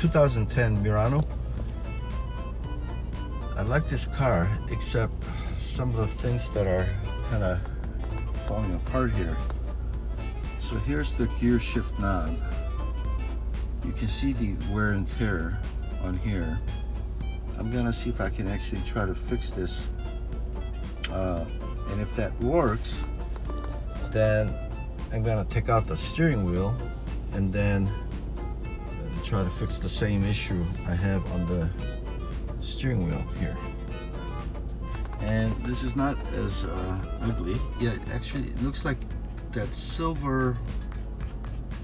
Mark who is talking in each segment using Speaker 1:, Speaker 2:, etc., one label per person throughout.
Speaker 1: 2010 Murano. I like this car, except some of the things that are kind of falling apart here. So here's the gear shift knob. You can see the wear and tear on here. I'm gonna see if I can actually try to fix this, and if that works, then I'm gonna take out the steering wheel and then try to fix the same issue I have on the steering wheel here. And this is not as ugly. Yeah, actually it looks like that silver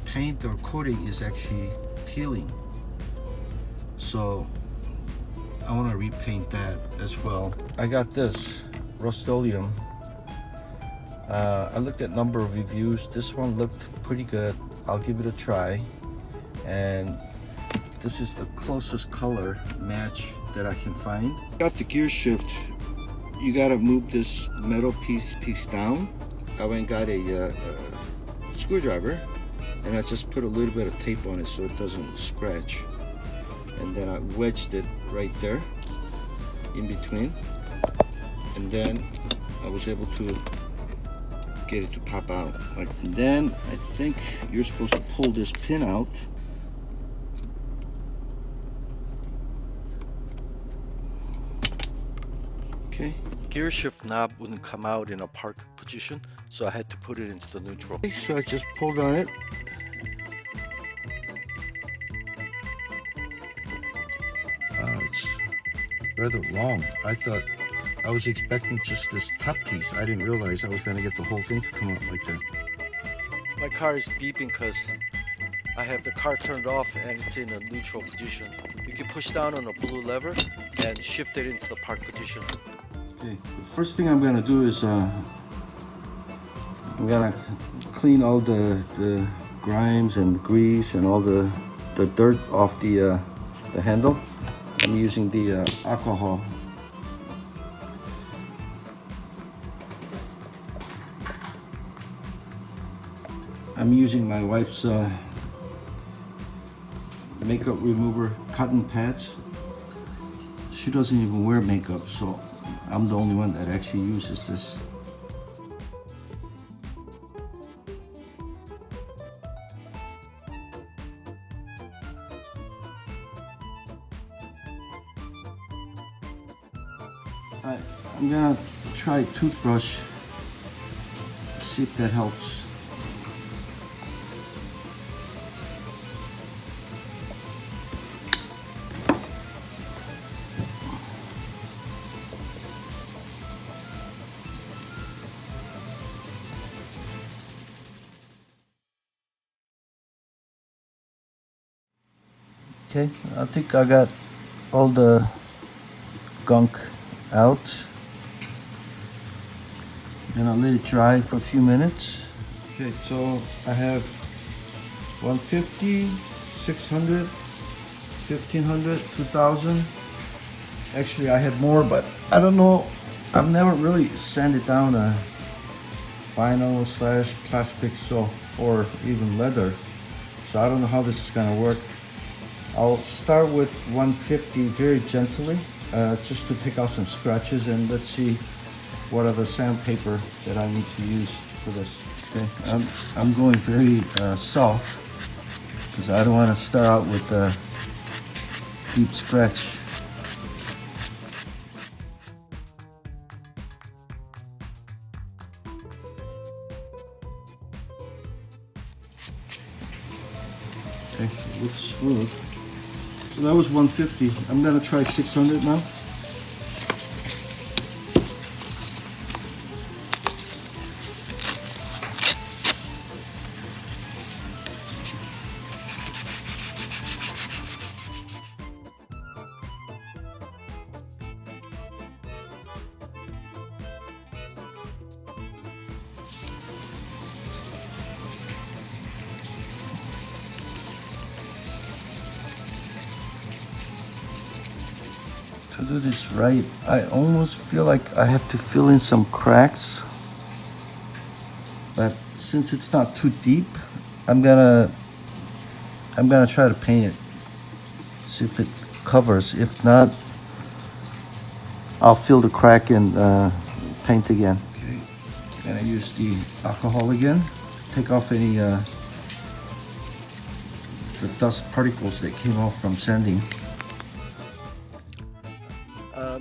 Speaker 1: paint or coating is actually peeling. So I want to repaint that as well. I got this Rust-Oleum. I looked at a number of reviews. This one looked pretty good. I'll give it a try. And this is the closest color match that I can find. Got the gear shift. You gotta move this metal piece down. I went and got a screwdriver, and I just put a little bit of tape on it so it doesn't scratch. And then I wedged it right there in between, and then I was able to get it to pop out. And then I think you're supposed to pull this pin out. Okay. Gear shift knob wouldn't come out in a park position, so I had to put it into the neutral. Okay, so I just pulled on it. It's rather long. I was expecting just this top piece. I didn't realize I was going to get the whole thing to come out like that. My car is beeping because I have the car turned off and it's in a neutral position. You can push down on a blue lever and shift it into the park position. Okay, the first thing I'm going to do is I'm going to clean all the grimes and grease and all the dirt off the handle. I'm using the alcohol. I'm using my wife's makeup remover cotton pads. She doesn't even wear makeup, so I'm the only one that actually uses this. I'm gonna try toothbrush, see if that helps. Okay, I think I got all the gunk out. And I'll let it dry for a few minutes. Okay, so I have 150, 600, 1500, 2000. Actually, I had more, but I don't know. I've never really sanded down a vinyl / plastic, so, or even leather. So I don't know how this is gonna work. I'll start with 150 very gently, just to take out some scratches, and let's see what other sandpaper that I need to use for this. Okay, I'm going very soft because I don't want to start out with a deep scratch. Okay, it looks smooth. So that was 150. I'm gonna try 600 now. To do this right, I almost feel like I have to fill in some cracks, but since it's not too deep, I'm gonna try to paint it. See if it covers. If not, I'll fill the crack and paint again. Okay, gonna use the alcohol again. Take off any the dust particles that came off from sanding.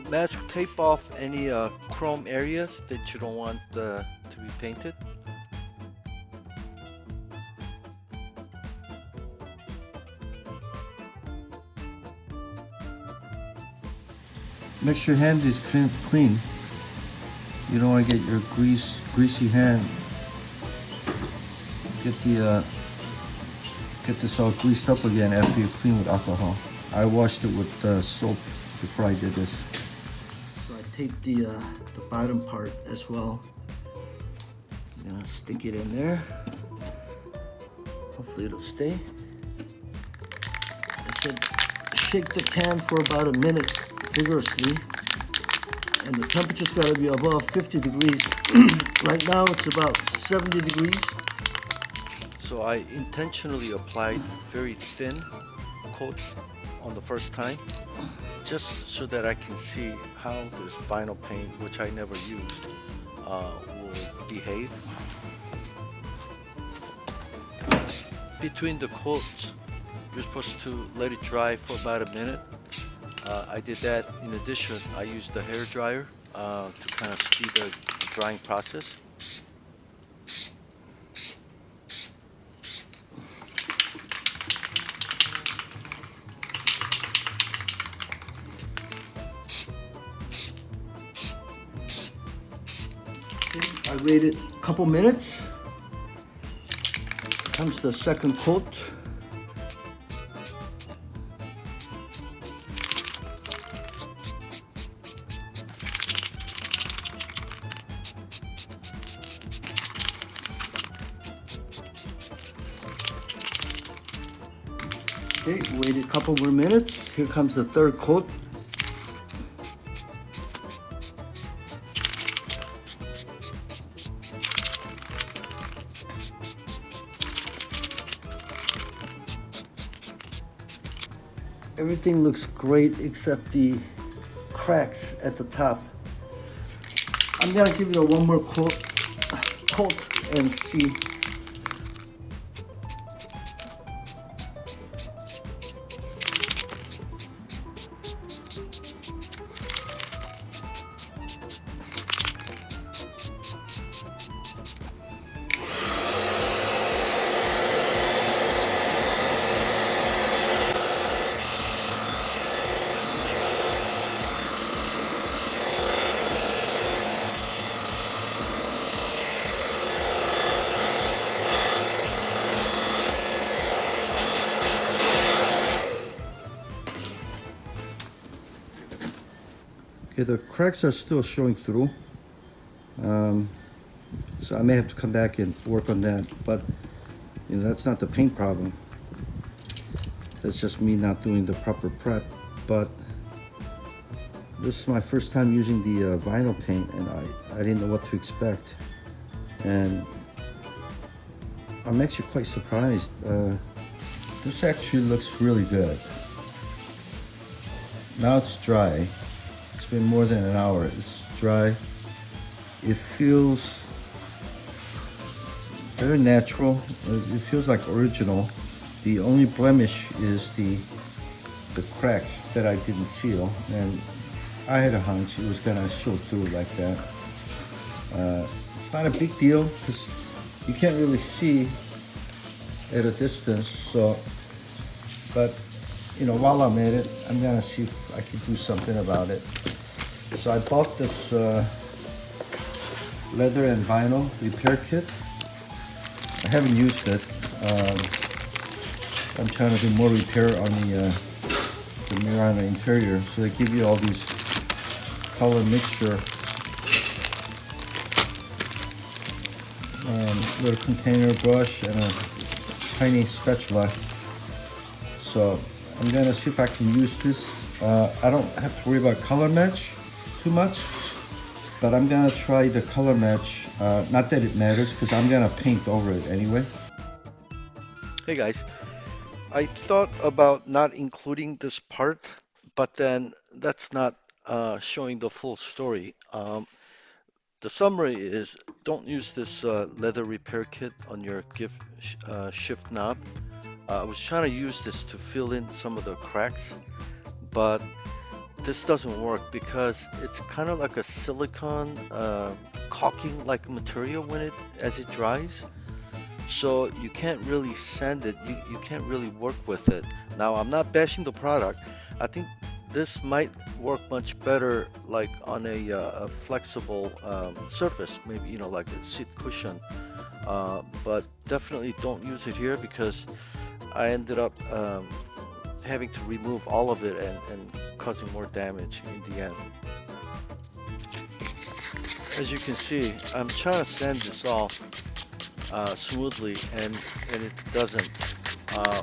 Speaker 1: Mask tape off any chrome areas that you don't want to be painted. Make sure your hand is clean. You don't want to get your greasy hand. Get this all greased up again after you clean with alcohol. I washed it with soap before I did this. So I taped the bottom part as well. I'm gonna stick it in there. Hopefully it'll stay. I said shake the can for about a minute vigorously, and the temperature's got to be above 50 degrees. Right now it's about 70 degrees. So I intentionally applied very thin coat on the first time, just so that I can see how this vinyl paint, which I never used, will behave. Between the coats, you're supposed to let it dry for about a minute. I did that. In addition, I used the hair dryer to kind of speed the drying process. I waited a couple minutes. Comes the second coat. Okay, waited a couple more minutes. Here comes the third coat. Everything looks great except the cracks at the top. I'm gonna give it one more coat and see. Okay, the cracks are still showing through, so I may have to come back and work on that, but you know, that's not the paint problem. That's just me not doing the proper prep. But this is my first time using the vinyl paint, and I didn't know what to expect, and I'm actually quite surprised. This actually looks really good. Now it's dry. It's been more than an hour. It's dry. It feels very natural. It feels like original. The only blemish is the cracks that I didn't seal, and I had a hunch it was gonna show through like that. It's not a big deal because you can't really see at a distance. So, but you know, while I'm at it, I'm gonna see if I can do something about it. So I bought this leather and vinyl repair kit. I haven't used it. I'm trying to do more repair on the Murano interior. So they give you all these color mixture, little container brush and a tiny spatula. So I'm gonna see if I can use this. I don't have to worry about color match too much, but I'm gonna try the color match. Not that it matters, because I'm gonna paint over it anyway. Hey guys, I thought about not including this part, but then that's not showing the full story. The summary is don't use this leather repair kit on your shift knob. I was trying to use this to fill in some of the cracks, but this doesn't work because it's kind of like a silicone caulking like material as it dries. So you can't really sand it. You can't really work with it. Now I'm not bashing the product. I think this might work much better like on a flexible surface, maybe like a seat cushion. But definitely don't use it here because I ended up having to remove all of it and causing more damage in the end. As you can see, I'm trying to sand this off smoothly and it doesn't. Uh,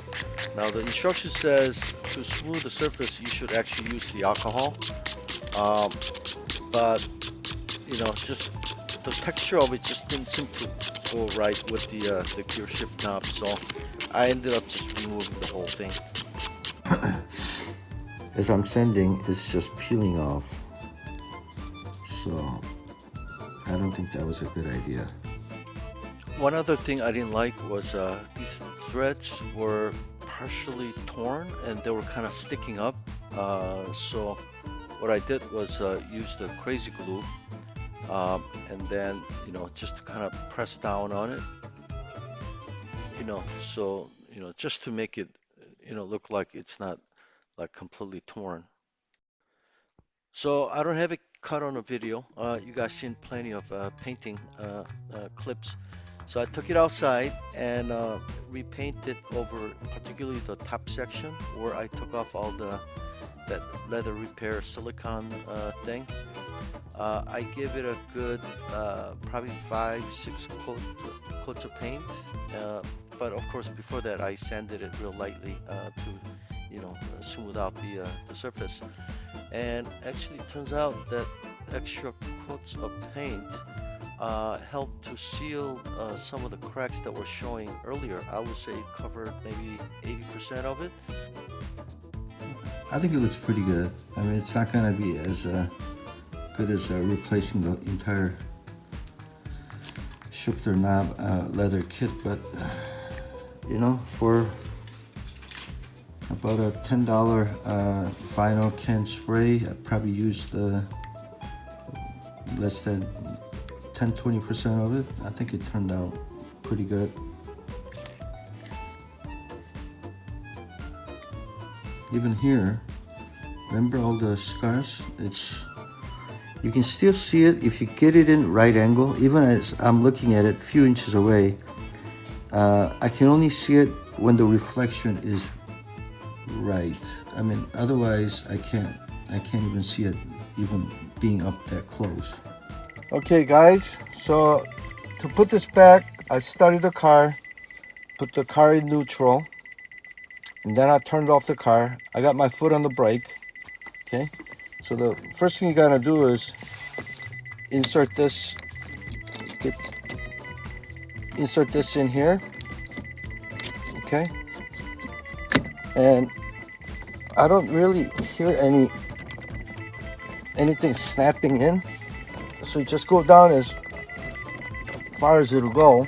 Speaker 1: Now the instruction says to smooth the surface you should actually use the alcohol, um, but just the texture of it just didn't seem to go right with the gear shift knob, so I ended up just removing the whole thing. As I'm sanding, it's just peeling off, so I don't think that was a good idea. One other thing I didn't like was these threads were partially torn and they were kind of sticking up. So what I did was use the crazy glue and then just to kind of press down on it, so just to make it look like it's not like completely torn. So I don't have it cut on a video. You guys seen plenty of painting clips. So I took it outside and repainted over, particularly the top section where I took off all that leather repair silicone thing. I give it a good probably 5, 6 coats of paint. But of course, before that, I sanded it real lightly to smooth out the surface. And actually, it turns out that extra coats of paint helped to seal some of the cracks that were showing earlier. I would say it covered maybe 80% of it. I think it looks pretty good. I mean, it's not going to be as good as replacing the entire shifter knob leather kit, but for about a $10 vinyl can spray, I probably used less than 10-20% of it. I think it turned out pretty good. Even here, remember all the scars? You can still see it if you get it in right angle. Even as I'm looking at it a few inches away, I can only see it when the reflection is right. I mean, otherwise I can't even see it even being up that close. Okay guys, so to put this back, I started the car, put the car in neutral, and then I turned off the car. I got my foot on the brake. Okay, so the first thing you gotta do is insert this in here. Okay, and I don't really hear anything snapping in, so you just go down as far as it'll go,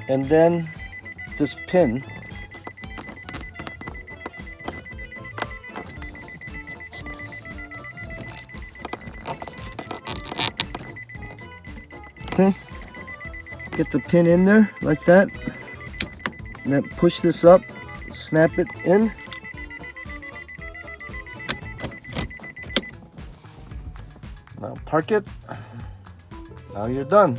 Speaker 1: and then this pin, okay, get the pin in there like that, and then push this up, snap it in. Now park it. Now you're done.